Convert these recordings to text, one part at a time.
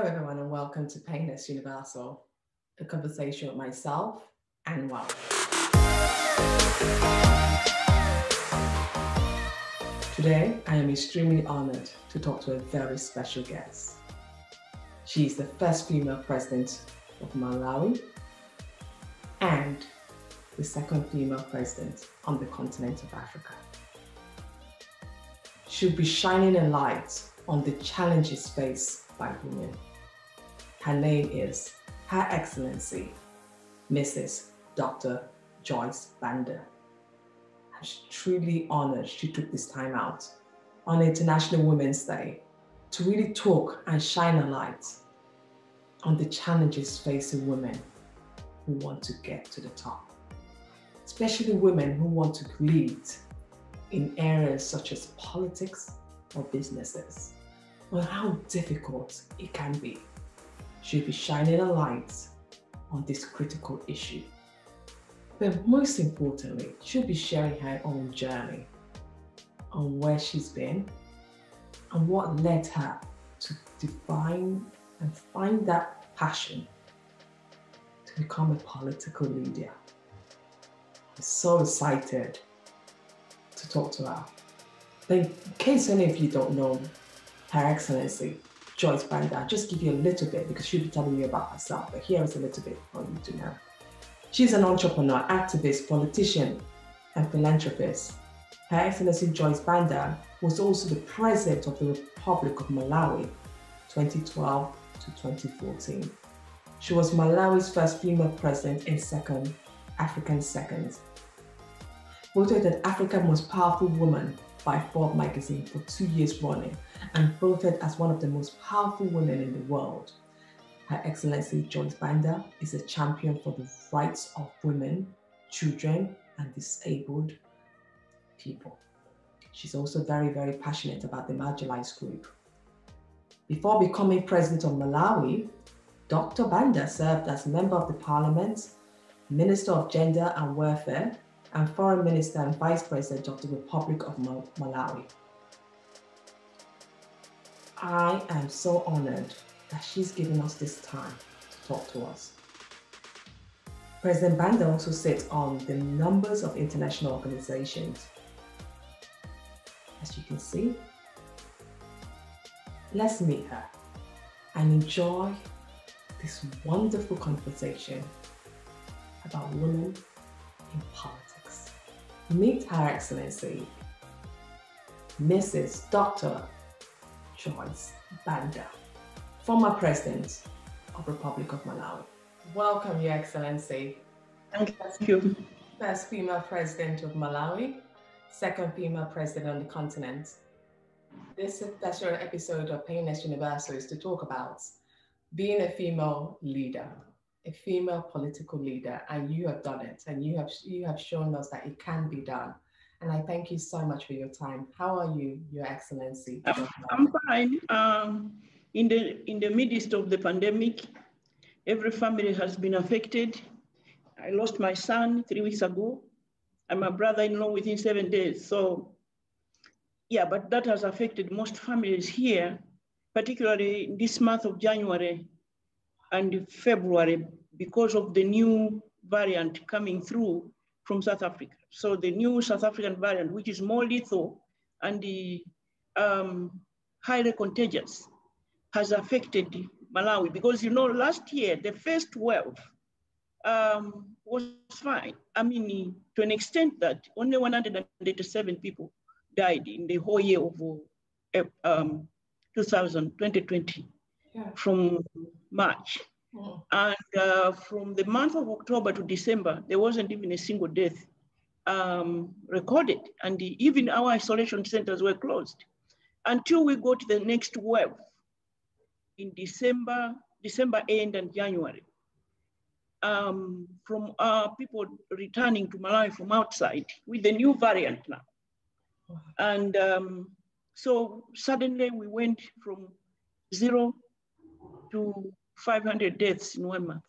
everyone, and welcome to Painless Universal, a conversation with myself and Welsh. Today, I am extremely honored to talk to a very special guest. She is the first female president of Malawi and the second female president on the continent of Africa. She'll be shining a light on the challenges faced by women. Her name is Her Excellency, Mrs. Dr. Joyce Banda. I'm truly honored she took this time out on International Women's Day to really talk and shine a light on the challenges facing women who want to get to the top, especially women who want to lead in areas such as politics or businesses, on how difficult it can be. She'll be shining a light on this critical issue. But most importantly, she'll be sharing her own journey on where she's been and what led her to define and find that passion to become a political leader. I'm so excited to talk to her. But in case any of you don't know Her Excellency, Joyce Banda, I'll just give you a little bit because she'll be telling you about herself, but here is a little bit for you to know. She's an entrepreneur, activist, politician, and philanthropist. Her Excellency Joyce Banda was also the President of the Republic of Malawi, 2012 to 2014. She was Malawi's first female president and second African second. Voted an Africa's Most Powerful Woman by Forbes magazine for 2 years running, and voted as one of the most powerful women in the world. Her Excellency Joyce Banda is a champion for the rights of women, children, and disabled people. She's also very, very passionate about the marginalized group. Before becoming president of Malawi, Dr. Banda served as member of the parliament, Minister of Gender and Welfare, and Foreign Minister and Vice President of the Republic of Malawi. I am so honored that she's given us this time to talk to us. President Banda also sits on the numbers of international organizations. As you can see, let's meet her and enjoy this wonderful conversation about women in politics. Meet Her Excellency, Mrs. Dr. Joyce Banda, former President of Republic of Malawi. Welcome, Your Excellency. Thank you. First female President of Malawi, second female President on the continent. This special episode of Painless Universal is to talk about being a female leader, a female political leader, and you have done it, and you have shown us that it can be done. And I thank you so much for your time. How are you, Your Excellency? I'm fine. In the midst of the pandemic, every family has been affected. I lost my son 3 weeks ago, and my brother-in-law within 7 days. So, yeah, but that has affected most families here, particularly this month of January and February, because of the new variant coming through from South Africa. So the new South African variant, which is more lethal and highly contagious, has affected Malawi. Because, you know, last year, the first wave was fine. I mean, to an extent that only 187 people died in the whole year of 2020, yeah, from March. Oh. And from the month of October to December, there wasn't even a single death recorded. And even our isolation centers were closed until we got the next wave in December end and January. From people returning to Malawi from outside with the new variant now. Oh. And so suddenly we went from 0 to 500 deaths in 1 month.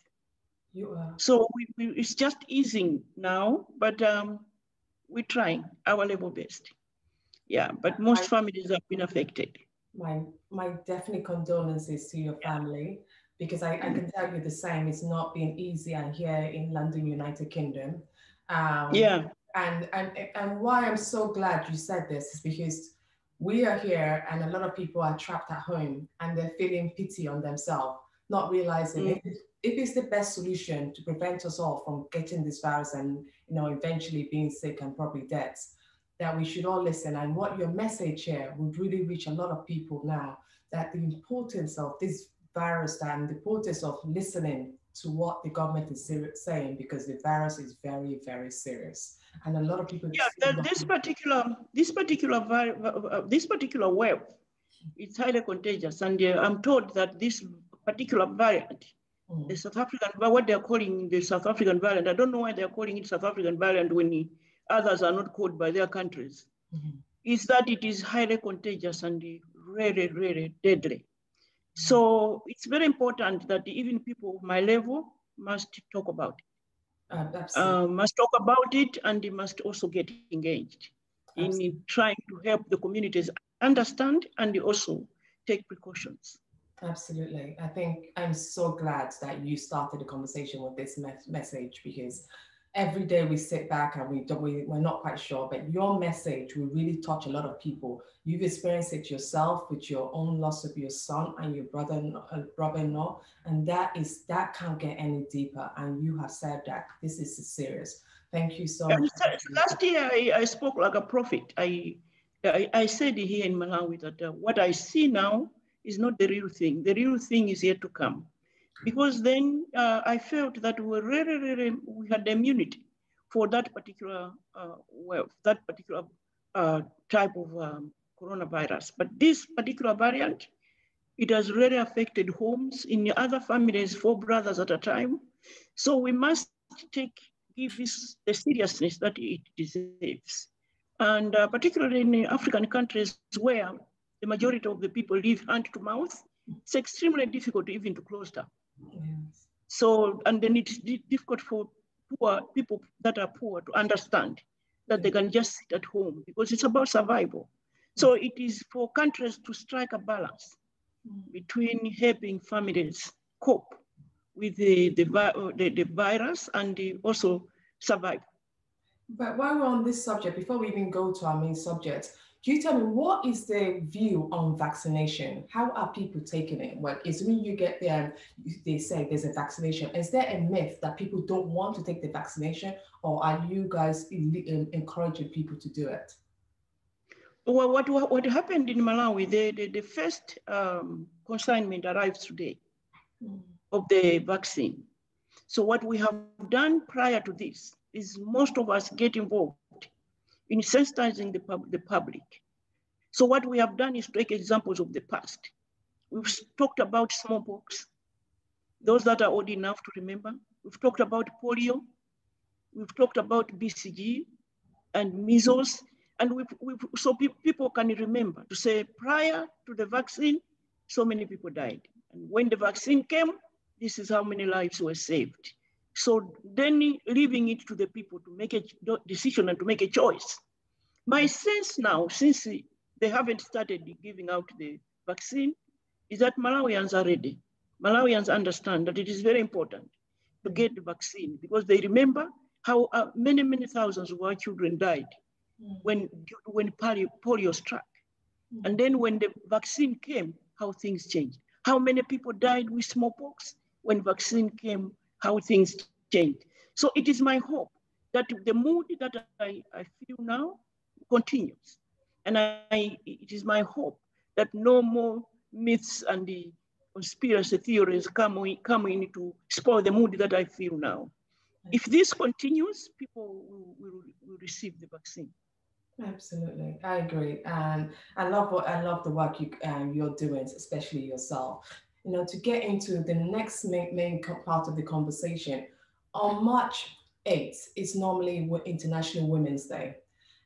So it's just easing now, but we're trying our level best. Yeah, but most families have been affected. My definite condolences to your family, because I can tell you the same. It's not been easy here in London, United Kingdom. Um, Yeah. and why I'm so glad you said this is because we are here and a lot of people are trapped at home and they're feeling pity on themselves, not realizing Mm. if it's the best solution to prevent us all from getting this virus and eventually being sick and probably dead, that we should all listen. And what your message here would really reach a lot of people now, that the importance of this virus and the importance of listening to what the government is saying, because the virus is very, very serious. And a lot of people Yeah, still not. this particular wave, it's highly contagious, and I'm told that this particular variant, the South African, what they're calling the South African variant, I don't know why they're calling it South African variant when others are not called by their countries, is that it is highly contagious and really, really deadly. So it's very important that even people of my level must talk about it. Must talk about it, and they must also get engaged in trying to help the communities understand and also take precautions. Absolutely. I think I'm so glad that you started the conversation with this message, because every day we sit back and we're not quite sure, but your message will really touch a lot of people. You've experienced it yourself with your own loss of your son and your brother-in-law, and that can't get any deeper. And you have said that this is serious. Thank you so much. Last year, I spoke like a prophet. I said here in Malawi that what I see now is not the real thing. The real thing is yet to come. Because then I felt that we had immunity for that particular that particular type of coronavirus. But this particular variant, it has really affected homes in other families, 4 brothers at a time. So we must give this the seriousness that it deserves. And particularly in African countries where the majority of the people live hand to mouth, it's extremely difficult even to close down. Yes. So, and then it's difficult for poor people that are poor to understand that they can just sit at home, because it's about survival. So it is for countries to strike a balance between helping families cope with the virus and also survive. But while we're on this subject, before we even go to our main subject, can you tell me what is the view on vaccination? How are people taking it? Well, is when you get there, they say there's a vaccination. Is there a myth that people don't want to take the vaccination, or are you guys encouraging people to do it? Well, what happened in Malawi, the first consignment arrives today of the vaccine. So what we have done prior to this is most of us get involved in sensitizing the public. So what we have done is take examples of the past. We've talked about smallpox, those that are old enough to remember. We've talked about polio. We've talked about BCG and measles. And so people can remember to say prior to the vaccine, so many people died. And when the vaccine came, this is how many lives were saved. So then leaving it to the people to make a decision and to make a choice. My sense now, since they haven't started giving out the vaccine, is that Malawians are ready. Malawians understand that it is very important to get the vaccine, because they remember how many, many thousands of our children died when polio struck. And then when the vaccine came, how things changed. How many people died with smallpox? When vaccine came, how things changed. So it is my hope that the mood that I feel now continues. And it is my hope that no more myths and the conspiracy theories come in to spoil the mood that I feel now. If this continues, people will receive the vaccine. Absolutely, I agree, and I love the work you're doing, especially yourself. To get into the next main part of the conversation, on March 8th is normally International Women's Day,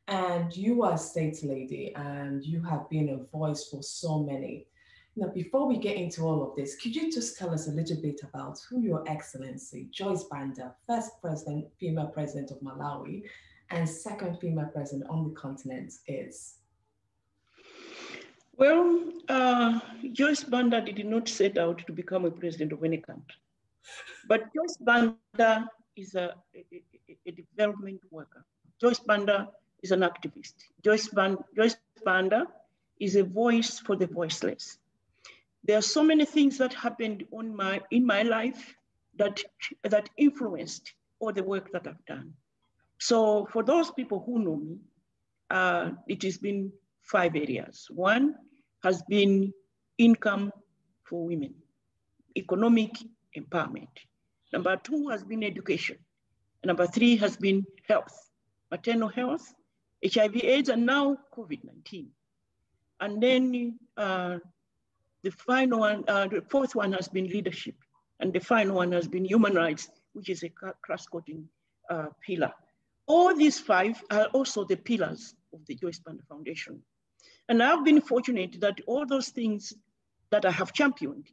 and you are a state lady, and you have been a voice for so many. Now, before we get into all of this, could you just tell us a little bit about who Your Excellency Joyce Banda, first female president of Malawi, and second female president on the continent is? Well, Joyce Banda did not set out to become a president of any country. But Joyce Banda is a development worker. Joyce Banda is an activist. Joyce Banda is a voice for the voiceless. There are so many things that happened in my life that influenced all the work that I've done. So for those people who know me, it has been 5 areas. One has been income for women, economic empowerment. Number 2 has been education. Number 3 has been health, maternal health, HIV/AIDS, and now COVID-19. And then the final one, the 4th one has been leadership. And the final one has been human rights, which is a cross-cutting pillar. All these 5 are also the pillars of the Joyce Banda Foundation. And I've been fortunate that all those things that I have championed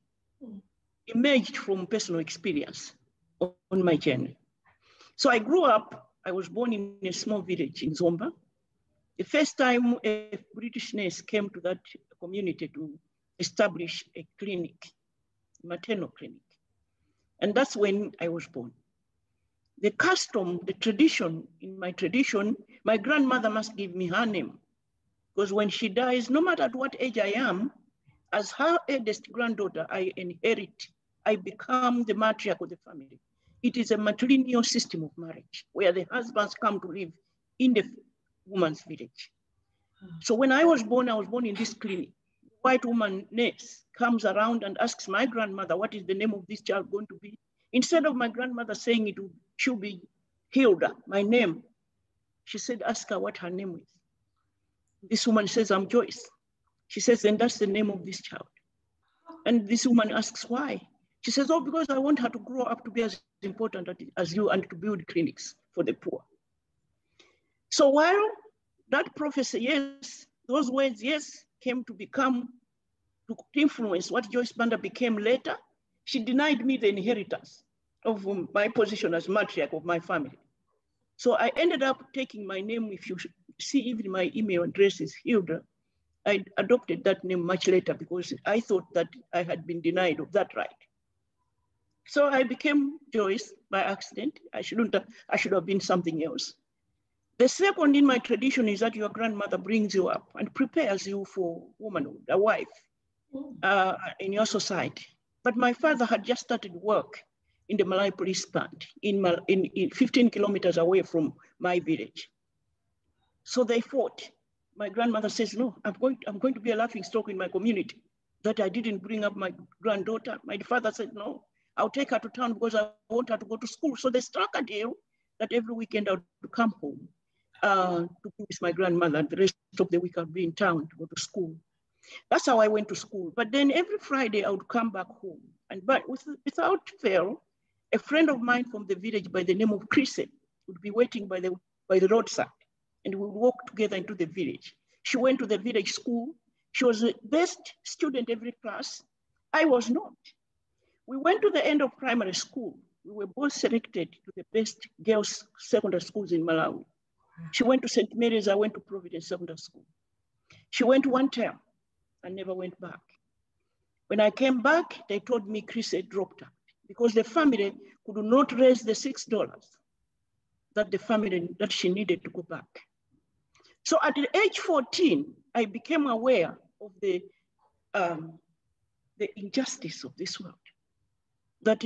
emerged from personal experience on my journey. So I grew up, I was born in a small village in Zomba. The first time a British nurse came to that community to establish a clinic, maternal clinic. And that's when I was born. The custom, the tradition, in my tradition, my grandmother must give me her name. Because when she dies, no matter at what age I am, as her eldest granddaughter, I inherit, I become the matriarch of the family. It is a matrilineal system of marriage where the husbands come to live in the woman's village. So when I was born in this clinic. White woman nurse comes around and asks my grandmother, what is the name of this child going to be? Instead of my grandmother saying it should be Hilda, my name, she said, ask her what her name is. This woman says, I'm Joyce. She says, then that's the name of this child. And this woman asks why? She says, oh, because I want her to grow up to be as important as you and to build clinics for the poor. So while that prophecy, yes, those words, yes, came to become, to influence what Joyce Banda became later, she denied me the inheritance of my position as matriarch of my family. So I ended up taking my name. If you see even my email address is Hilda, I adopted that name much later because I thought that I had been denied of that right. So I became Joyce by accident. I should have been something else. The second in my tradition is that your grandmother brings you up and prepares you for womanhood, a wife in your society. But my father had just started work in the Malawi police band in 15 kilometers away from my village. So they fought. My grandmother says, no, I'm going to be a laughing stock in my community that I didn't bring up my granddaughter. My father said, no, I'll take her to town because I want her to go to school. So they struck a deal that every weekend I would come home to be with my grandmother, and the rest of the week I'd be in town to go to school. That's how I went to school. But then every Friday I would come back home. But without fail, a friend of mine from the village by the name of Chrissy would be waiting by the roadside, and we would walk together into the village. She went to the village school. She was the best student every class. I was not. We went to the end of primary school. We were both selected to the best girls' secondary schools in Malawi. She went to St. Mary's, I went to Providence Secondary School. She went 1 term and never went back. When I came back, they told me Chris had dropped out because the family could not raise the $6 that she needed to go back. So at the age 14, I became aware of the injustice of this world. That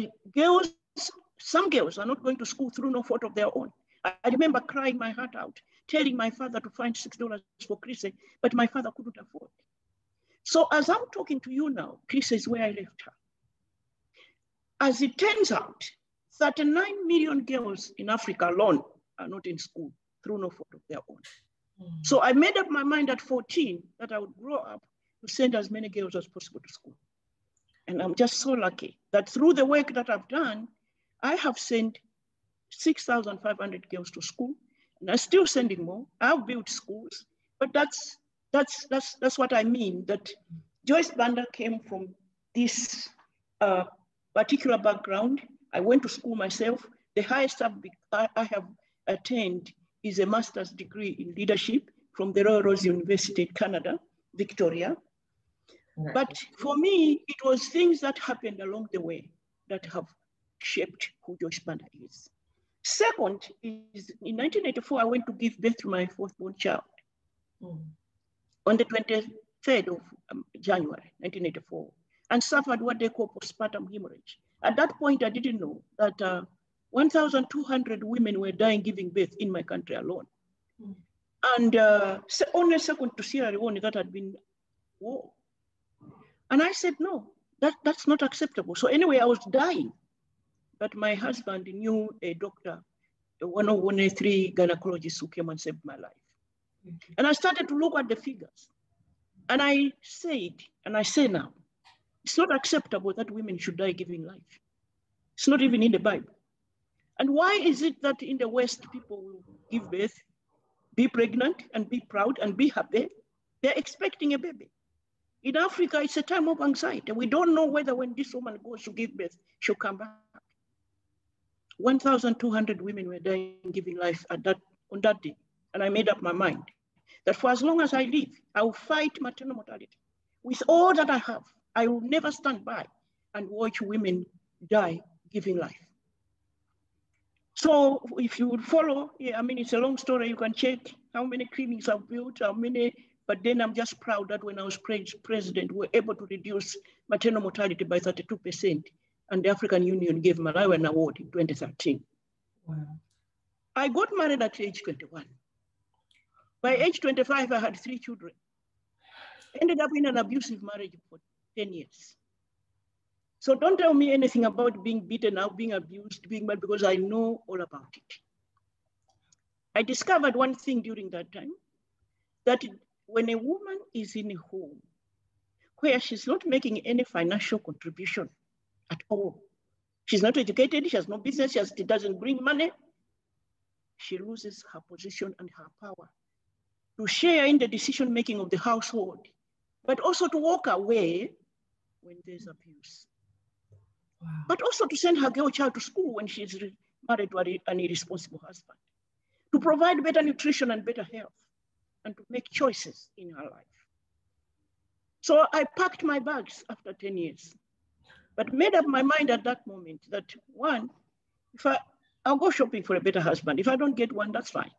some girls are not going to school through no fault of their own. I remember crying my heart out, telling my father to find $6 for Chrissy, but my father couldn't afford it. So as I'm talking to you now, Chrissy is where I left her. As it turns out, 39 million girls in Africa alone are not in school through no fault of their own. So I made up my mind at 14 that I would grow up to send as many girls as possible to school. And I'm just so lucky that through the work that I've done, I have sent 6,500 girls to school, and I'm still sending more. I've built schools, but that's what I mean, that Joyce Banda came from this particular background. I went to school myself. The highest I have attained is a master's degree in leadership from the Royal Rose University in Canada, Victoria. But for me, it was things that happened along the way that have shaped who Joyce Banda is. Second is in 1984, I went to give birth to my fourth-born child. On the 23rd of January, 1984, and suffered what they call postpartum hemorrhage. At that point, I didn't know that 1,200 women were dying giving birth in my country alone. And only second to Sierra Leone that had been war. And I said, no, that's not acceptable. So anyway, I was dying. But my husband knew a doctor, one of the 3 gynecologists who came and saved my life. And I started to look at the figures. And I said, and I say now, it's not acceptable that women should die giving life. It's not even in the Bible. And why is it that in the West, people will give birth, be pregnant and be proud and be happy? They're expecting a baby. In Africa, it's a time of anxiety. We don't know whether when this woman goes to give birth, she'll come back. 1,200 women were dying giving life on that day. And I made up my mind that for as long as I live, I will fight maternal mortality. With all that I have, I will never stand by and watch women die giving life. So if you would follow, I mean, it's a long story. You can check how many clinics I've built, but then I'm just proud that when I was president, we were able to reduce maternal mortality by 32%. And the African Union gave Malawi an award in 2013. Wow. I got married at age 21. By age 25, I had 3 children. Ended up in an abusive marriage for 10 years. So don't tell me anything about being beaten out, being abused, being mad, because I know all about it. I discovered one thing during that time, that when a woman is in a home where she's not making any financial contribution at all, she's not educated, she has no business, she doesn't bring money, she loses her position and her power to share in the decision-making of the household, but also to walk away when there's abuse. Wow. But also to send her girl child to school when she's married to an irresponsible husband, to provide better nutrition and better health, and to make choices in her life. So I packed my bags after 10 years, but made up my mind at that moment that one, I'll go shopping for a better husband. If I don't get one, that's fine.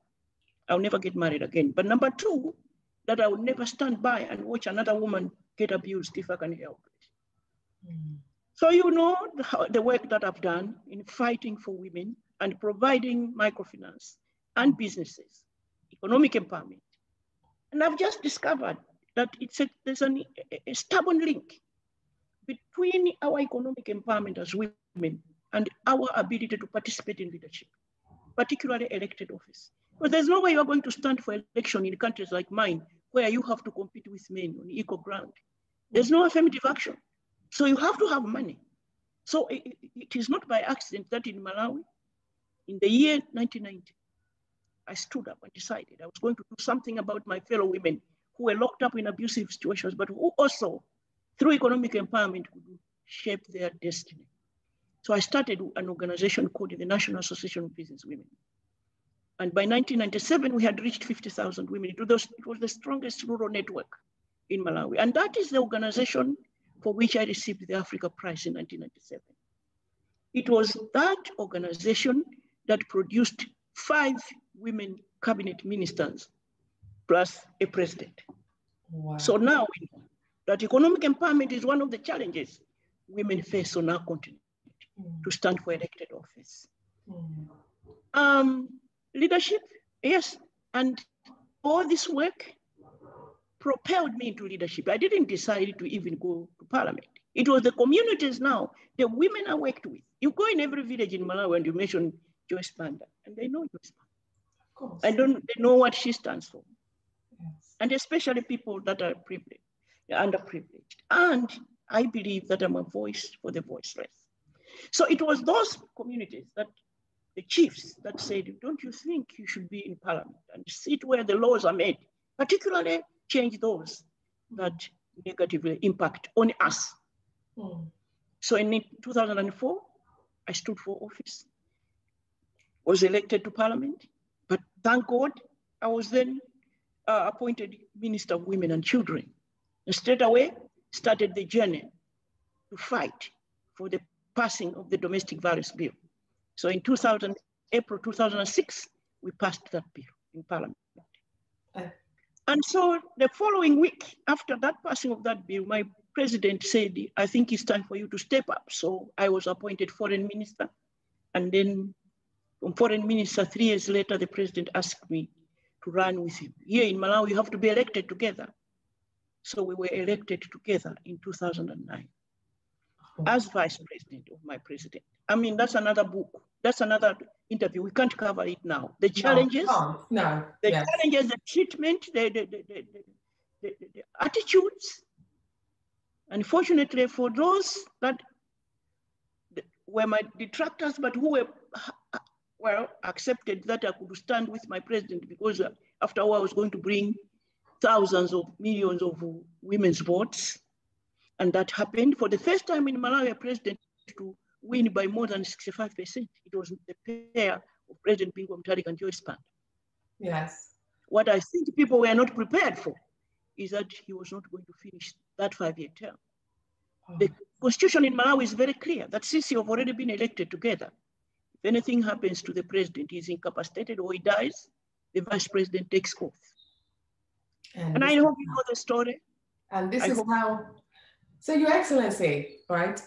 I'll never get married again. But number two, that I would never stand by and watch another woman get abused if I can help it. So you know the work that I've done in fighting for women and providing microfinance and businesses, economic empowerment. And I've just discovered that there's a stubborn link between our economic empowerment as women and our ability to participate in leadership, particularly elected office. But there's no way you're going to stand for election in countries like mine, where you have to compete with men on equal ground. There's no affirmative action. So you have to have money. So it is not by accident that in Malawi, in the year 1990, I stood up and decided I was going to do something about my fellow women who were locked up in abusive situations, but who also, through economic empowerment, could shape their destiny. So I started an organization called the National Association of Business Women. And by 1997, we had reached 50,000 women. It was the strongest rural network in Malawi. And that is the organization for which I received the Africa Prize in 1997. It was that organization that produced 5 women cabinet ministers plus a president. Wow. So now we know that economic empowerment is one of the challenges women face on our continent to stand for elected office. Leadership, yes, and all this work propelled me into leadership. I didn't decide to even go to parliament. It was the communities now, the women I worked with. You go in every village in Malawi and you mention Joyce Banda, and they know Joyce Banda. Of course. They know what she stands for. Yes. And especially people that are privileged, underprivileged. And I believe that I'm a voice for the voiceless. So it was those communities that the chiefs that said, don't you think you should be in parliament and sit where the laws are made, particularly change those that negatively impact on us. So in 2004, I stood for office, was elected to parliament, but thank God, I was then appointed Minister of Women and Children. And straight away, started the journey to fight for the passing of the domestic violence bill. So in April 2006, we passed that bill in Parliament. And so the following week, after that passing of that bill, my president said, I think it's time for you to step up. So I was appointed foreign minister. And then from foreign minister, 3 years later, the president asked me to run with him. Here in Malawi, you have to be elected together. So we were elected together in 2009 as vice president of my president. I mean, that's another book. That's another interview. We can't cover it now. The challenges, challenges, the treatment, the attitudes. Unfortunately, for those that were my detractors, but who were, well, accepted that I could stand with my president, because after all, I was going to bring thousands of millions of women's votes. And that happened for the first time in Malawi, a president to win by more than 65%. It was the pair of President Bingu Mutharika and Joyce Banda. Yes. What I think people were not prepared for is that he was not going to finish that 5-year term. Oh. The constitution in Malawi is very clear that since you have already been elected together, if anything happens to the president, he's incapacitated or he dies, the vice president takes oath. And I hope you know the story. And this is how, so Your Excellency, right?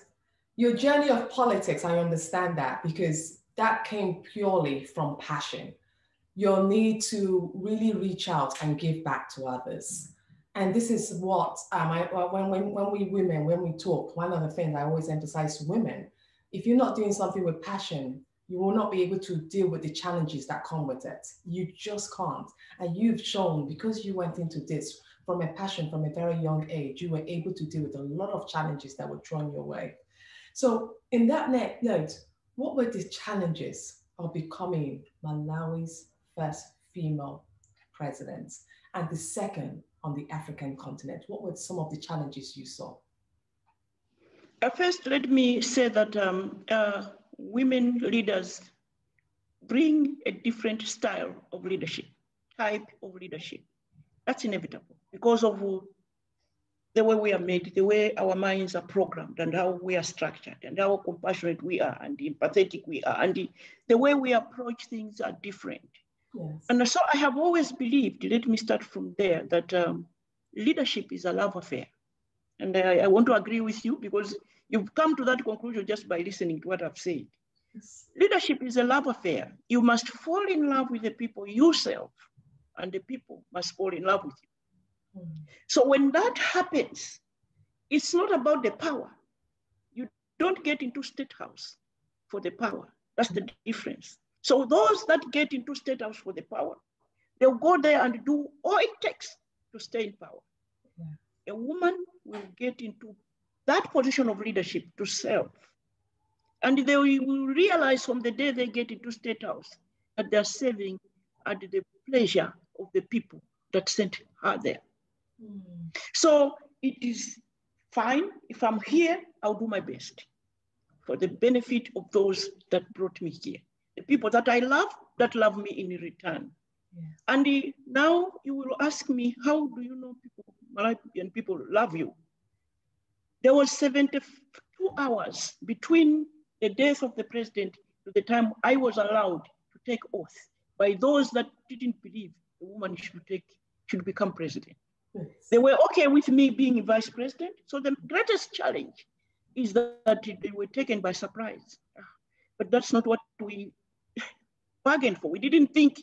Your journey of politics, I understand that, because that came purely from passion. Your need to really reach out and give back to others. And this is what, when we women, when we talk, one of the things I always emphasize to women, if you're not doing something with passion, you will not be able to deal with the challenges that come with it. You just can't. And you've shown, because you went into this from a passion from a very young age, you were able to deal with a lot of challenges that were thrown your way. So in that note, what were the challenges of becoming Malawi's first female president and the second on the African continent? What were some of the challenges you saw? First, let me say that women leaders bring a different style of leadership, type of leadership. That's inevitable because of the way we are made, the way our minds are programmed, and how we are structured, and how compassionate we are, and empathetic we are, and the way we approach things are different. Yes. And so I have always believed, let me start from there, that leadership is a love affair. And I want to agree with you because you've come to that conclusion just by listening to what I've said. Yes. Leadership is a love affair. You must fall in love with the people yourself, and the people must fall in love with you. Mm. So when that happens, it's not about the power. You don't get into State House for the power. That's the difference. So those that get into State House for the power, they'll go there and do all it takes to stay in power. Yeah. A woman will get into that position of leadership to serve. And they will realize from the day they get into State House that they're serving at the pleasure of the people that sent her there. Mm. So it is fine. If I'm here, I'll do my best for the benefit of those that brought me here. The people that I love, that love me in return. Yeah. And now you will ask me, how do you know people, Malawian people love you? There was 72 hours between the death of the president to the time I was allowed to take oath by those that didn't believe the woman should become president. Yes. They were okay with me being vice president. So the greatest challenge is that they were taken by surprise. But that's not what we bargained for. We didn't think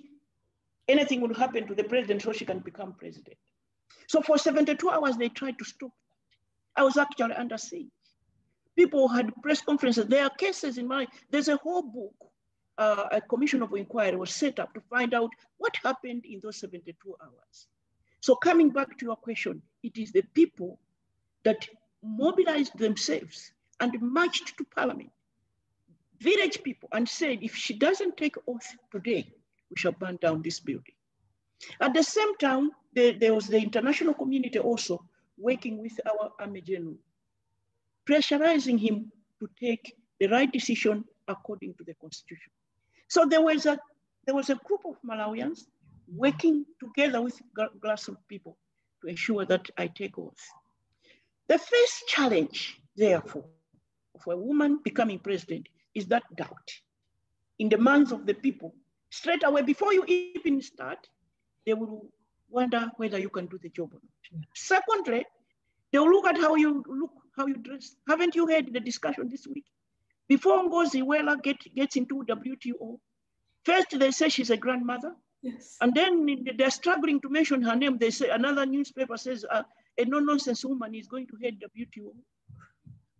anything would happen to the president so she can become president. So for 72 hours, they tried to stop that. I was actually under siege. People had press conferences. There are cases in Malawi. There's a whole book. A commission of inquiry was set up to find out what happened in those 72 hours. So coming back to your question, it is the people that mobilized themselves and marched to Parliament, village people, and said, if she doesn't take oath today, we shall burn down this building. At the same time, there was the international community also working with our Army General, pressurizing him to take the right decision according to the Constitution. So there was a group of Malawians working together with grassroots people to ensure that I take oath. The first challenge, therefore, for a woman becoming president is that doubt in the minds of the people. Straight away, before you even start, they will wonder whether you can do the job or not. Secondly, they'll look at how you look, how you dress. Haven't you heard the discussion this week? Before Ngozi Iweala gets into WTO, first they say she's a grandmother. Yes. And then they're struggling to mention her name. They say, another newspaper says, a no-nonsense woman is going to head WTO.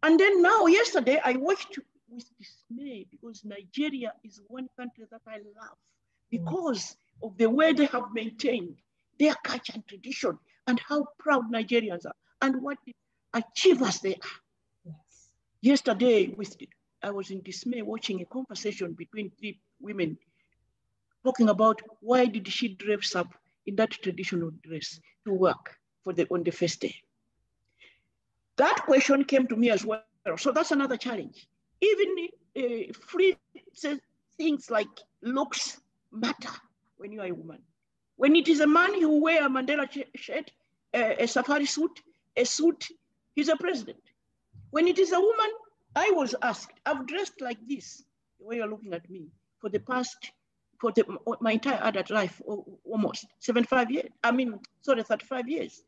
And then now, yesterday, I watched with dismay because Nigeria is one country that I love because of the way they have maintained their culture and tradition and how proud Nigerians are and what achievers they are. Yes. Yesterday, I was in dismay watching a conversation between three women talking about why did she dress up in that traditional dress to work on the first day. That question came to me as well. So that's another challenge. Even free things like looks matter when you are a woman. When it is a man who wear a Mandela shirt, a safari suit, he's a president. When it is a woman, I was asked, I've dressed like this, the way you're looking at me, for my entire adult life, almost 35 years. 35 years.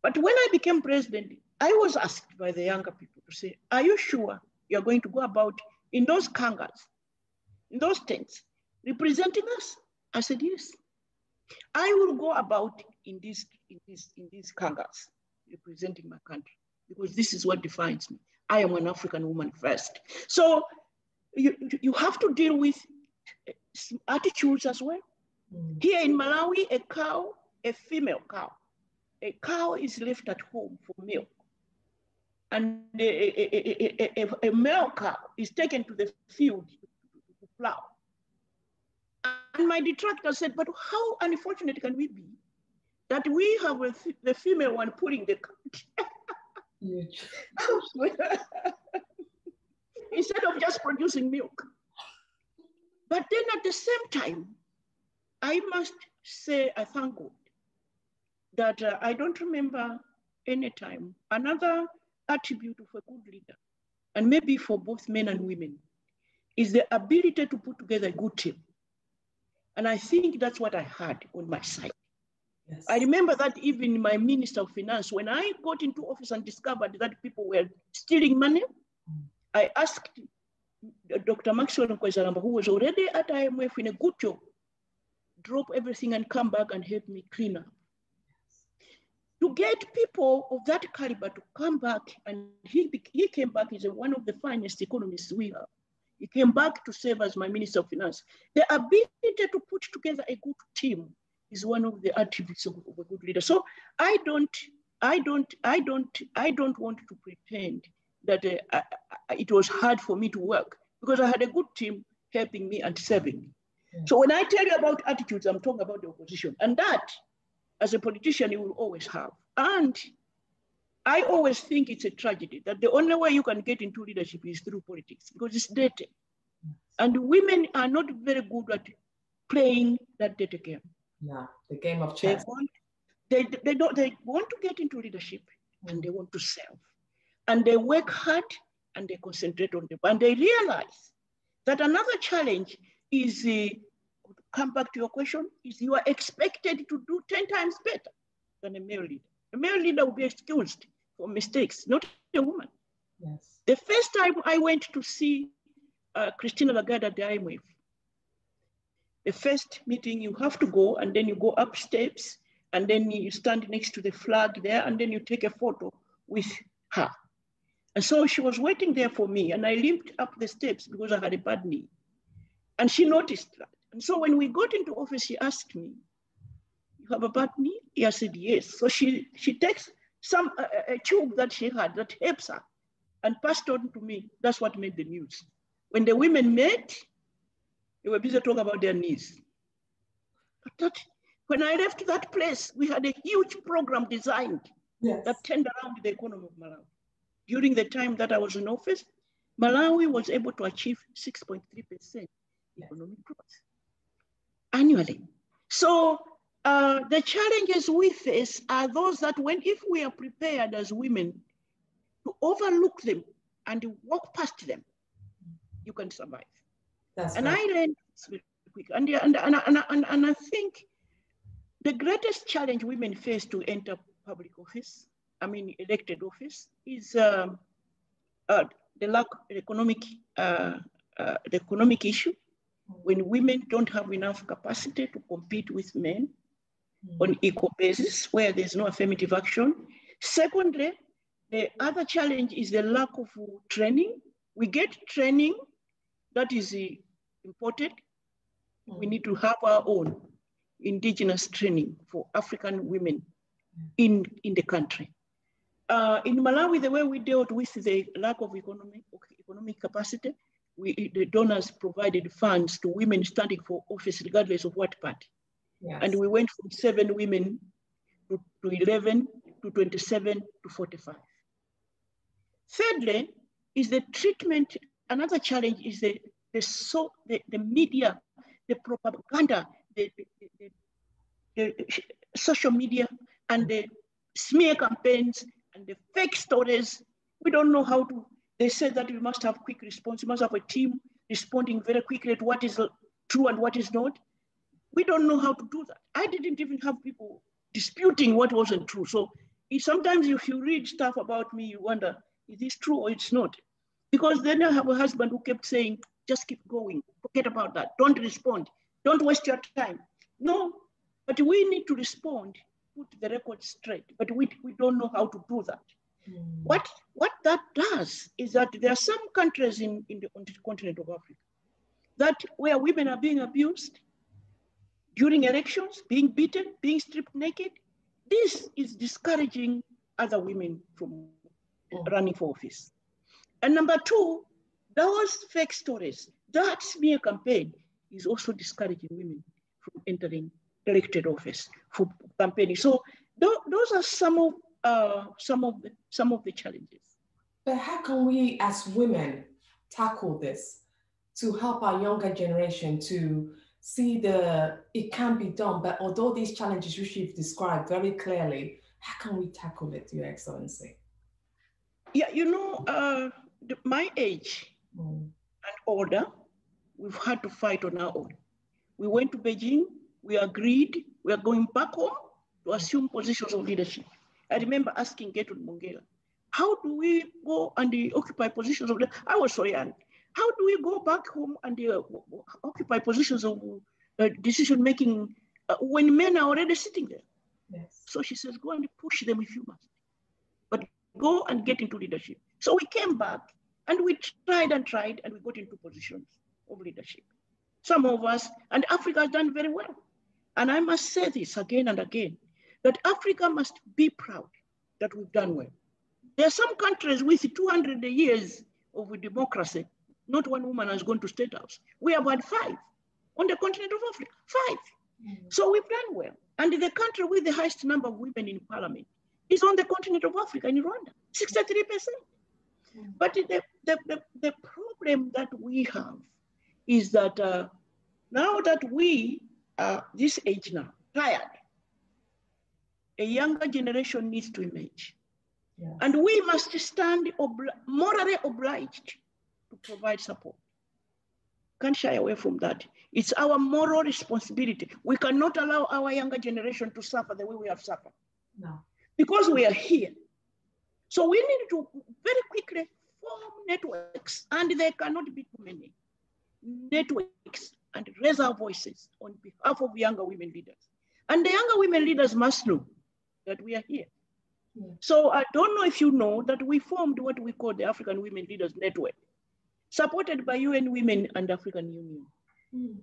But when I became president, I was asked by the younger people to say, are you sure you're going to go about in those kangas, in those tents, representing us? I said, yes. I will go about in these kangas, representing my country, because this is what defines me. I am an African woman first. So you have to deal with attitudes as well. Here in Malawi, a female cow is left at home for milk. And a male cow is taken to the field to plow. And my detractor said, but how unfortunate can we be that we have the female one pulling the cart? Instead of just producing milk. But then at the same time, I must say I thank God that I don't remember any time. Another attribute of a good leader, and maybe for both men and women, is the ability to put together a good team. And I think that's what I had on my side. Yes. I remember that even my Minister of Finance, when I got into office and discovered that people were stealing money, I asked Dr. Maxwell Nkwezalamba, who was already at IMF in a good job, drop everything and come back and help me clean up. To get people of that caliber to come back, and he came back as one of the finest economists we have. He came back to serve as my Minister of Finance. The ability to put together a good team is one of the attributes of a good leader. So I don't want to pretend that it was hard for me to work because I had a good team helping me and serving me. Yeah. So when I tell you about attitudes, I'm talking about the opposition, and that, as a politician, you will always have. And I always think it's a tragedy that the only way you can get into leadership is through politics because it's dirty. And women are not very good at playing that dirty game. Yeah, the game of chess. They want to get into leadership and they want to serve. And they work hard and they concentrate on them. And they realize that another challenge is, come back to your question, is you are expected to do 10 times better than a male leader. A male leader will be excused for mistakes, not a woman. Yes. The first time I went to see Christina Lagarde at the IMF, the first meeting you have to go and then you go up steps and then you stand next to the flag there and then you take a photo with her. And so she was waiting there for me and I limped up the steps because I had a bad knee. And she noticed that. And so when we got into office, she asked me, you have a bad knee? I said, yes. So she takes a tube that she had that helps her and passed on to me. That's what made the news. When the women met, they were busy talking about their knees. But when I left that place, we had a huge program designed that turned around the economy of Malawi. During the time that I was in office, Malawi was able to achieve 6.3% economic growth annually. So The challenges we face are those that if we are prepared as women to overlook them and walk past them, you can survive. I learned this very quick. And I think the greatest challenge women face to enter public office, elected office, is the lack of the economic issue, when women don't have enough capacity to compete with men on equal basis, where there's no affirmative action. Secondly, the other challenge is the lack of training. We get training that is imported. We need to have our own indigenous training for African women in the country. In Malawi, the way we dealt with the lack of economic capacity, the donors provided funds to women standing for office regardless of what party. Yes. And we went from 7 women to 11 to 27 to 45. Thirdly, is the treatment. Another challenge is the media, the propaganda, the social media, and the smear campaigns and the fake stories. We don't know how to. They said that we must have quick response. We must have a team responding very quickly to what is true and what is not. We don't know how to do that. I didn't even have people disputing what wasn't true. So sometimes if you read stuff about me, you wonder, is this true or it's not? Because then I have a husband who kept saying, just keep going, forget about that, don't respond, don't waste your time. No, but we need to respond, put the record straight, but we don't know how to do that. What that does is that there are some countries on the continent of Africa where women are being abused during elections, being beaten, being stripped naked. This is discouraging other women from running for office. And number 2, those fake stories, that smear campaign is also discouraging women from entering elected office for campaigning. So those are some of the challenges. But how can we as women tackle this to help our younger generation to see it can be done, but although these challenges which you've described very clearly, how can we tackle it, Your Excellency? Yeah, my age and older, we've had to fight on our own. We went to Beijing, we agreed, we are going back home to assume positions of leadership. I remember asking Gertrude Mongela, how do we go and occupy positions of leadership? I was so young. How do we go back home and occupy positions of decision-making when men are already sitting there? Yes. So she says, go and push them if you must, but go and get into leadership. So we came back and we tried and we got into positions of leadership. Some of us, and Africa has done very well. And I must say this again and again, that Africa must be proud that we've done well. There are some countries with 200 years of democracy, not one woman has gone to State House. We have had 5 on the continent of Africa, 5. So we've done well. And the country with the highest number of women in parliament is on the continent of Africa, in Rwanda, 63%. But the problem that we have is that now that we are this age now, tired, a younger generation needs to emerge. Yes. And we must stand morally obliged to provide support. Can't shy away from that. It's our moral responsibility. We cannot allow our younger generation to suffer the way we have suffered. No. Because we are here. So we need to very quickly form networks, and there cannot be too many networks, and raise our voices on behalf of younger women leaders. And the younger women leaders must know that we are here. Yeah. So I don't know if you know that we formed what we call the African Women Leaders Network, supported by UN Women and African Union.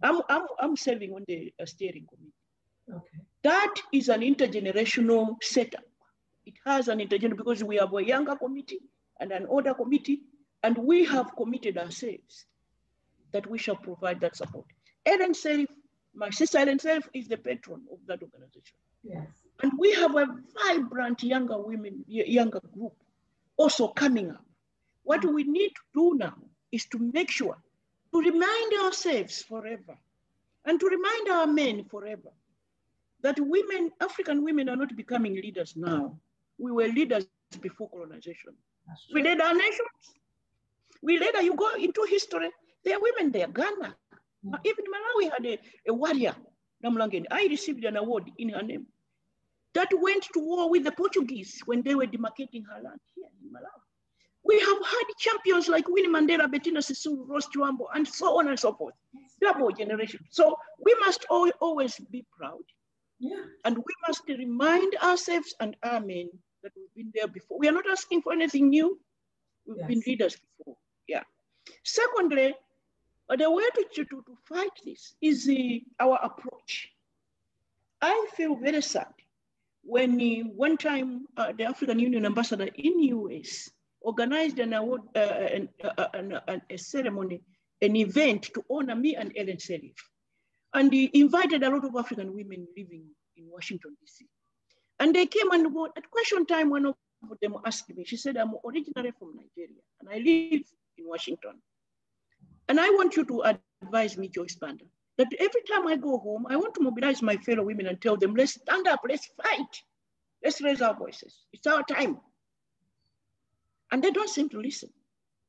I'm serving on the steering committee. Okay. That is an intergenerational setup. It has an intergenerational, because we have a younger committee and an older committee, and we have committed ourselves that we shall provide that support. Ellen Self, my sister Ellen Self, is the patron of that organization. Yes. And we have a vibrant younger group also coming up. What we need to do now is to make sure to remind ourselves forever, and to remind our men forever, that women, African women are not becoming leaders now. We were leaders before colonization. We led our nations. We later, you go into history, there are women there, Ghana. Even Malawi had a warrior, Namlangen. I received an award in her name that went to war with the Portuguese when they were demarcating her land here in Malawi. We have had champions like Winnie Mandela, Bettina Sisulu, Rose Chuambo, and so on and so forth. Double generation. So we must always be proud. Yeah. And we must remind ourselves and our men that we've been there before. We are not asking for anything new. We've been leaders before. Yeah. Secondly, the way to fight this is our approach. I feel very sad when one time the African Union ambassador in US organized an award, a ceremony, an event to honor me and Ellen Sirleaf. And he invited a lot of African women living in Washington, D.C. And they came and at question time, one of them asked me, she said, I'm originally from Nigeria and I live in Washington. And I want you to advise me, Joyce Banda, that every time I go home, I want to mobilize my fellow women and tell them, let's stand up, let's fight. Let's raise our voices. It's our time. And they don't seem to listen.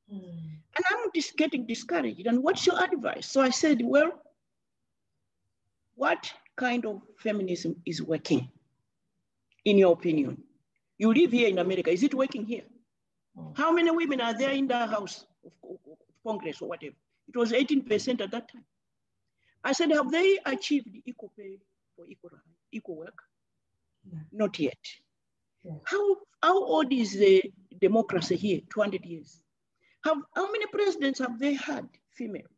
And I'm just getting discouraged. And what's your advice? So I said, well, what kind of feminism is working, in your opinion? You live here in America. Is it working here? How many women are there in the House of Congress or whatever? It was 18% at that time. I said, have they achieved equal pay for equal work? Yeah. Not yet. Yeah. How old is the democracy here? 200 years. How many presidents have they had, female?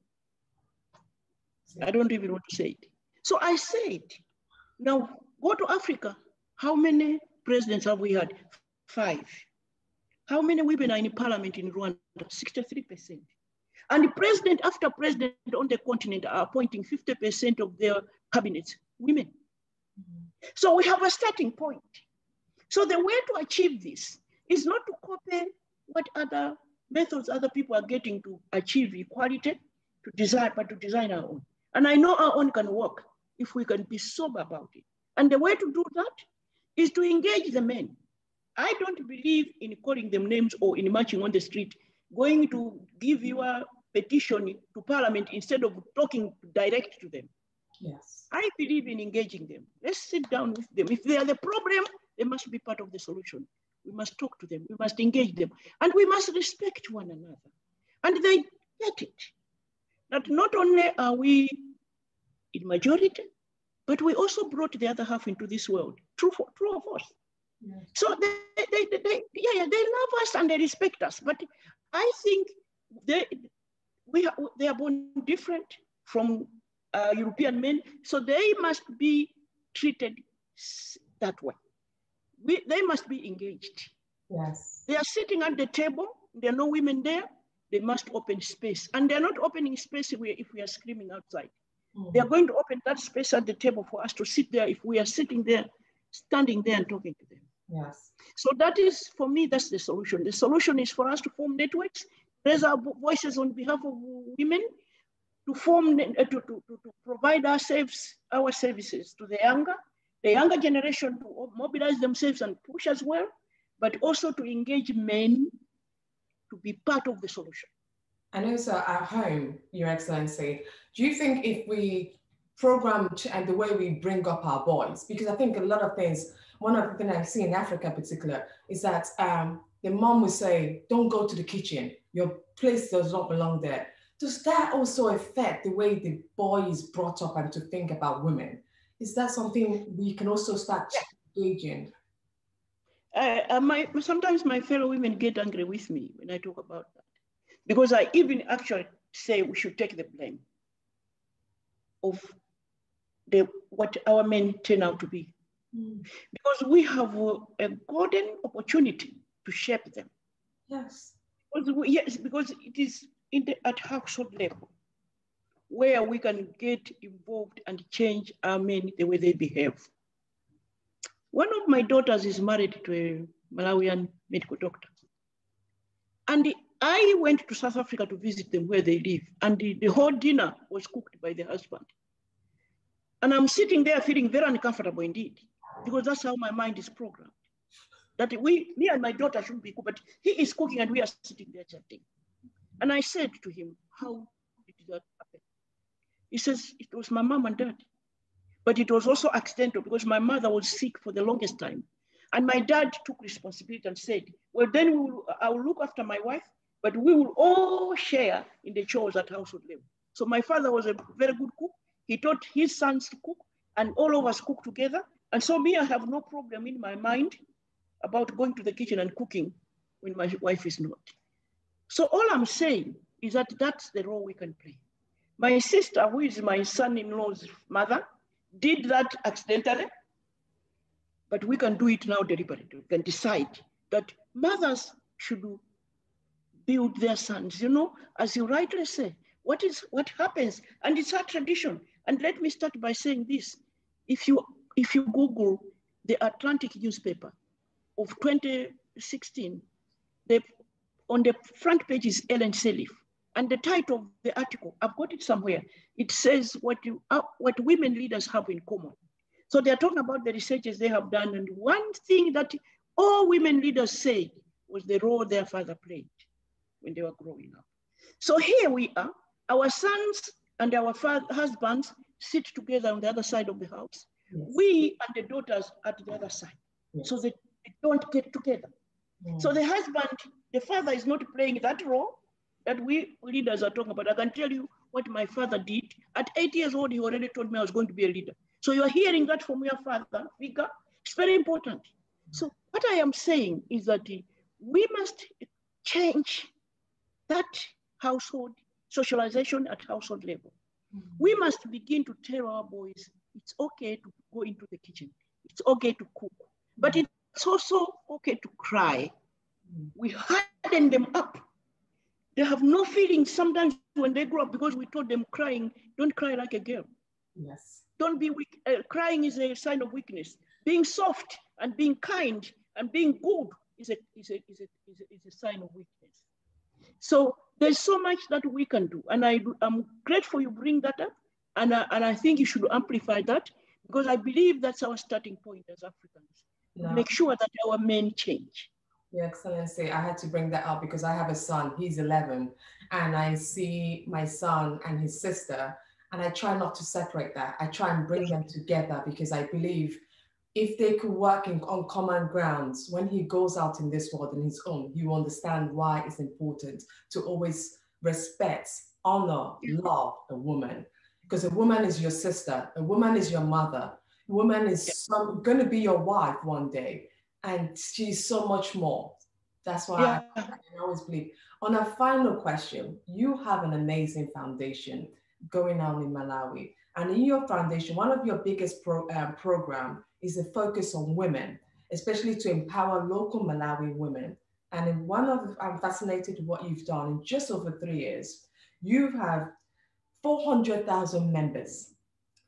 Yeah. I don't even want to say it. So I said, now go to Africa. How many presidents have we had? 5. How many women are in parliament in Rwanda? 63%. And the president after president on the continent are appointing 50% of their cabinets, women. So we have a starting point. So the way to achieve this is not to copy what other methods other people are getting to achieve equality, to design, but to design our own. And I know our own can work if we can be sober about it. And the way to do that is to engage the men. I don't believe in calling them names or in marching on the street, going to give your petition to parliament instead of talking direct to them. Yes. I believe in engaging them. Let's sit down with them. If they are the problem, they must be part of the solution. We must talk to them. We must engage them. And we must respect one another. And they get it. That not only are we in majority, but we also brought the other half into this world. True of us. Yes. So they love us and they respect us. But I think they are born different from European men, so they must be treated that way. They must be engaged. Yes. They are sitting at the table, there are no women there, they must open space. And they're not opening space if we are screaming outside. Mm-hmm. They are going to open that space at the table for us to sit there if we are sitting there, standing there and talking to them. Yes. So that is, for me, that's the solution. The solution is for us to form networks, raise our voices on behalf of women, to form, to provide our services to the younger generation to mobilize themselves and push as well, but also to engage men to be part of the solution. And also at home, Your Excellency, do you think if we program and the way we bring up our boys, because I think a lot of things, one of the things I see in Africa in particular is that the mom will say, don't go to the kitchen, your place does not belong there. Does that also affect the way the boy is brought up and to think about women? Is that something we can also start engaging? Sometimes my fellow women get angry with me when I talk about that, because I even actually say we should take the blame of what our men turn out to be. Because we have a golden opportunity to shape them. Yes. Because it is at household level where we can get involved and change our men the way they behave. One of my daughters is married to a Malawian medical doctor. And I went to South Africa to visit them where they live. And the whole dinner was cooked by the husband. And I'm sitting there feeling very uncomfortable indeed, because that's how my mind is programmed. That me and my daughter shouldn't be cooking, but he is cooking and we are sitting there chatting. And I said to him, how did that happen? He says, it was my mom and dad. But it was also accidental because my mother was sick for the longest time. And my dad took responsibility and said, well, then I will look after my wife, but we will all share in the chores at household level. So my father was a very good cook. He taught his sons to cook, and all of us cook together. And so me, I have no problem in my mind about going to the kitchen and cooking when my wife is not. So all I'm saying is that that's the role we can play. My sister, who is my son-in-law's mother, did that accidentally, but we can do it now deliberately. We can decide that mothers should build their sons. You know, as you rightly say, what happens, and it's our tradition. And let me start by saying this: if you Google the Atlantic newspaper of 2016, on the front page is Ellen Sirleaf, and the title of the article, I've got it somewhere. It says what women leaders have in common. So they're talking about the researches they have done, and one thing that all women leaders said was the role their father played when they were growing up. So here we are, our sons and our husbands sit together on the other side of the house. Yes. We and the daughters at the other side. Yes. So they don't get together. Mm. So the husband, the father is not playing that role that we leaders are talking about. I can tell you what my father did. At 8 years old, he already told me I was going to be a leader. So you're hearing that from your father figure. It's very important. So what I am saying is that we must change that household socialization at household level. Mm-hmm. We must begin to tell our boys it's okay to go into the kitchen. It's okay to cook, but it's also okay to cry. Mm-hmm. We harden them up. They have no feelings sometimes when they grow up because we taught them crying, don't cry like a girl. Yes. Don't be weak. Crying is a sign of weakness. Being soft and being kind and being good is a sign of weakness. So there's so much that we can do. And I'm grateful you bring that up. And I think you should amplify that because I believe that's our starting point as Africans. No. Make sure that our men change. Your Excellency, I had to bring that up because I have a son, he's 11, and I see my son and his sister, and I try not to separate that. I try and bring them together because I believe if they could work on common grounds, when he goes out in this world on his own, he will understand why it's important to always respect, honor, love a woman. Because a woman is your sister, a woman is your mother, a woman is going to be your wife one day. And she's so much more. That's why I always believe. On a final question, you have an amazing foundation going on in Malawi. And in your foundation, one of your biggest program is a focus on women, especially to empower local Malawi women. And I'm fascinated with what you've done in just over 3 years. You have 400,000 members.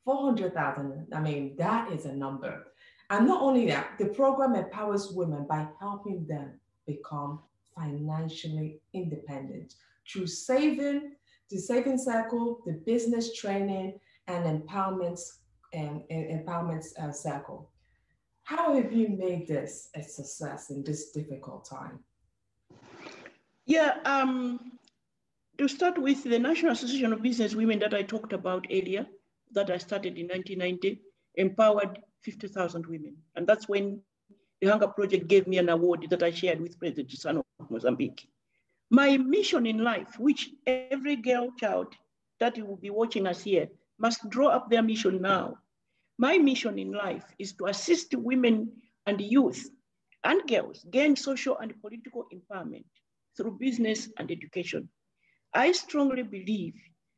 400,000, I mean, that is a number. And not only that, the program empowers women by helping them become financially independent through the saving circle, the business training, and empowerment circle. How have you made this a success in this difficult time? Yeah, to start with, the National Association of Business Women that I talked about earlier, that I started in 1990, empowered 50,000 women. And that's when the Hunger Project gave me an award that I shared with President Chisano of Mozambique. My mission in life, which every girl child that will be watching us here must draw up their mission now. My mission in life is to assist women and youth and girls gain social and political empowerment through business and education. I strongly believe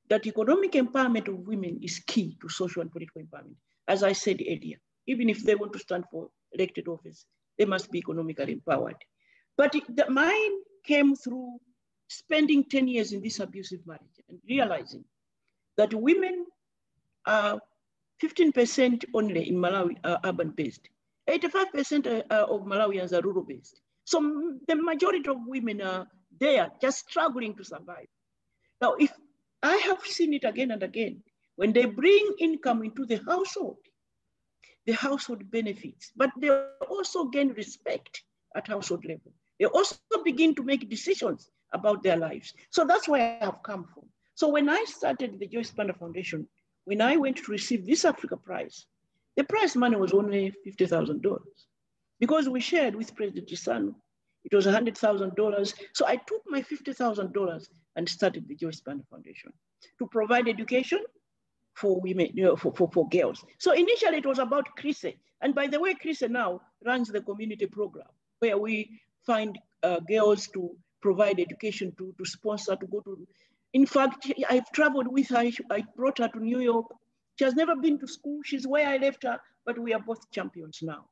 that economic empowerment of women is key to social and political empowerment. As I said earlier, even if they want to stand for elected office, they must be economically empowered. But mine came through spending 10 years in this abusive marriage and realizing that women are 15% only in Malawi are urban-based. 85% of Malawians are rural-based. So the majority of women are there just struggling to survive. Now, if I have seen it again and again, When they bring income into the household benefits, but they also gain respect at household level. They also begin to make decisions about their lives. So that's where I have come from. So when I started the Joyce Banda Foundation, when I went to receive this Africa Prize, the prize money was only $50,000. Because we shared with President Gisano, it was $100,000. So I took my $50,000 and started the Joyce Banda Foundation to provide education for women, for girls. So initially it was about Crise. And by the way, Crise now runs the community program where we find girls to provide education, to sponsor, to go to. In fact, I've traveled with her. I brought her to New York. She has never been to school. She's where I left her, but we are both champions now.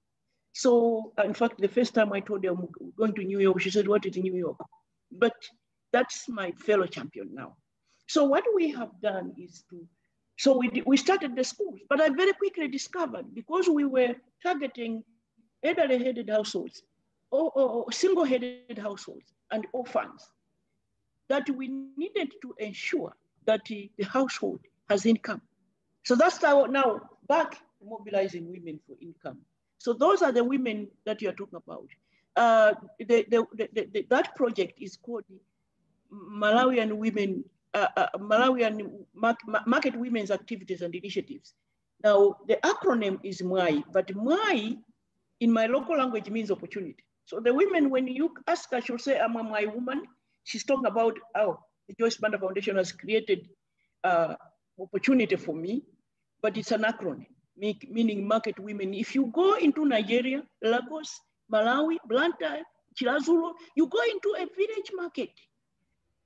So in fact, the first time I told her I'm going to New York, she said, what is New York? But that's my fellow champion now. So what we have done is so we started the schools, but I very quickly discovered, because we were targeting elderly-headed households or single-headed households and orphans, that we needed to ensure that the household has income. So that's now back mobilizing women for income. So those are the women that you are talking about. That project is called Malawian Women, Malawian Market Women's Activities and Initiatives. Now, the acronym is MWAI, but MWAI in my local language means opportunity. So the women, when you ask her, she'll say, I'm a MWAI woman. She's talking about how the Joyce Banda Foundation has created opportunity for me, but it's an acronym, meaning market women. If you go into Nigeria, Lagos, Malawi, Blantyre, Chilazulu, you go into a village market.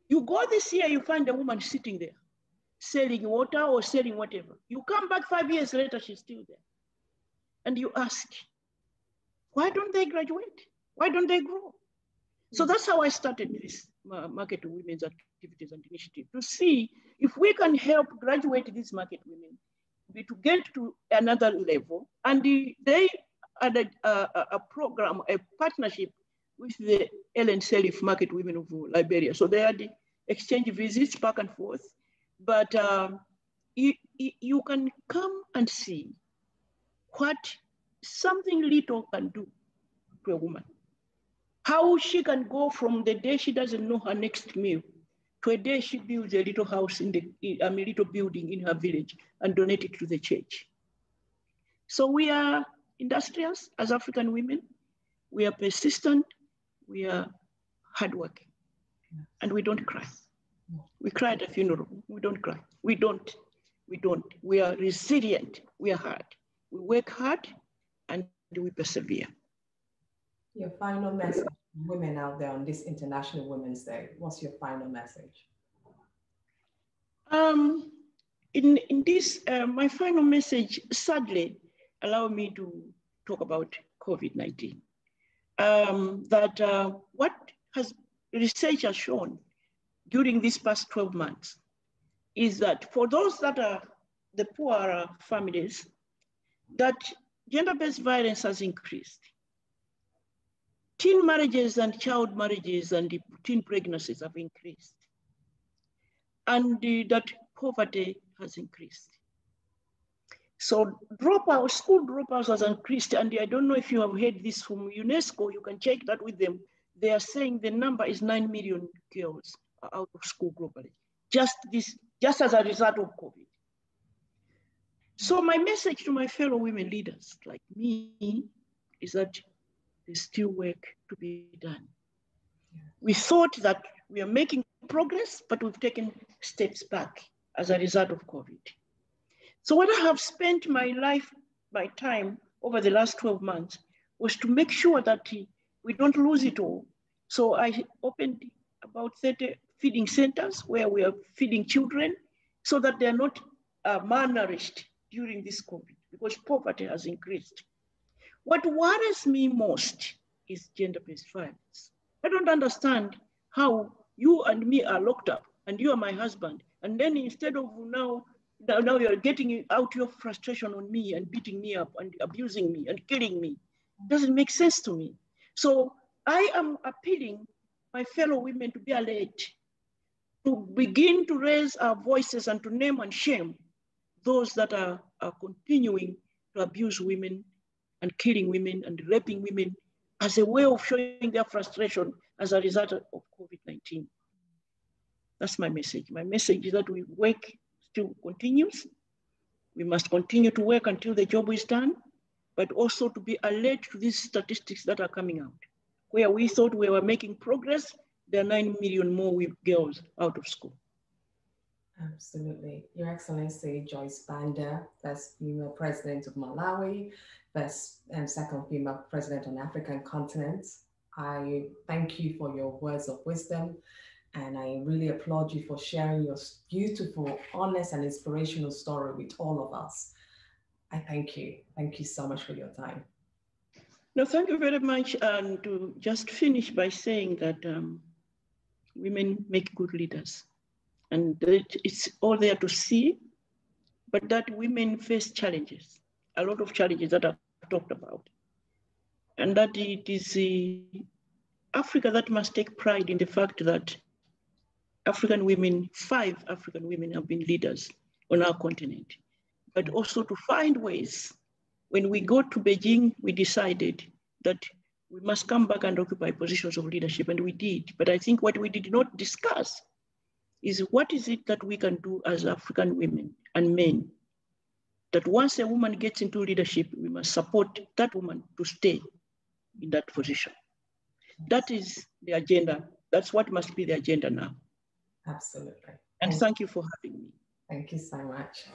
You go this year, you find a woman sitting there, selling water or selling whatever. You come back 5 years later, she's still there. And you ask, why don't they graduate? Why don't they grow? So that's how I started this Market Women's Activities and Initiative, to see if we can help graduate these market women to get to another level. And they had a program, a partnership with the Ellen Sirleaf Market Women of Liberia. So they had exchange visits back and forth, but you can come and see what something little can do to a woman. How she can go from the day she doesn't know her next meal to a day she builds a little house a little building in her village and donate it to the church. So we are industrious as African women. We are persistent. We are hardworking, and we don't cry. We cry at a funeral. We don't cry. We don't. We are resilient. We are hard. We work hard, and we persevere. Your final message to women out there on this International Women's Day. What's your final message? In this, my final message, sadly, allow me to talk about COVID-19. What research has shown during these past 12 months is that for those that are the poorer families, that gender-based violence has increased. Teen marriages and child marriages and teen pregnancies have increased. And that poverty has increased. So school dropouts has increased. And I don't know if you have heard this from UNESCO, you can check that with them. They are saying the number is 9 million girls are out of school globally, just as a result of COVID. So my message to my fellow women leaders like me is that there's still work to be done. We thought that we are making progress, but we've taken steps back as a result of COVID. So what I have spent my time over the last 12 months was to make sure that we don't lose it all. So I opened about 30 feeding centers where we are feeding children so that they're not malnourished during this COVID, because poverty has increased. What worries me most is gender-based violence. I don't understand how you and me are locked up and you are my husband, and then instead of now you're getting out your frustration on me and beating me up and abusing me and killing me. It doesn't make sense to me. So I am appealing my fellow women to be alert, to begin to raise our voices and to name and shame those that are continuing to abuse women and killing women and raping women as a way of showing their frustration as a result of COVID-19. That's my message. My message is that work still continues. We must continue to work until the job is done, but also to be alert to these statistics that are coming out. Where we thought we were making progress, there are 9 million more girls out of school. Absolutely. Your Excellency, Joyce Banda, first female president of Malawi, first and second female president on the African continent. I thank you for your words of wisdom, and I really applaud you for sharing your beautiful, honest, and inspirational story with all of us. I thank you. Thank you so much for your time. No, thank you very much. And to just finish by saying that women make good leaders. And it's all there to see, but that women face challenges, a lot of challenges that I've talked about. And that it is Africa that must take pride in the fact that African women, 5 African women have been leaders on our continent, but also to find ways. When we go to Beijing, we decided that we must come back and occupy positions of leadership, and we did. But I think what we did not discuss is what is it that we can do as African women and men, that once a woman gets into leadership, we must support that woman to stay in that position. That is the agenda. That's what must be the agenda now. Absolutely. And thank you for having me. Thank you so much.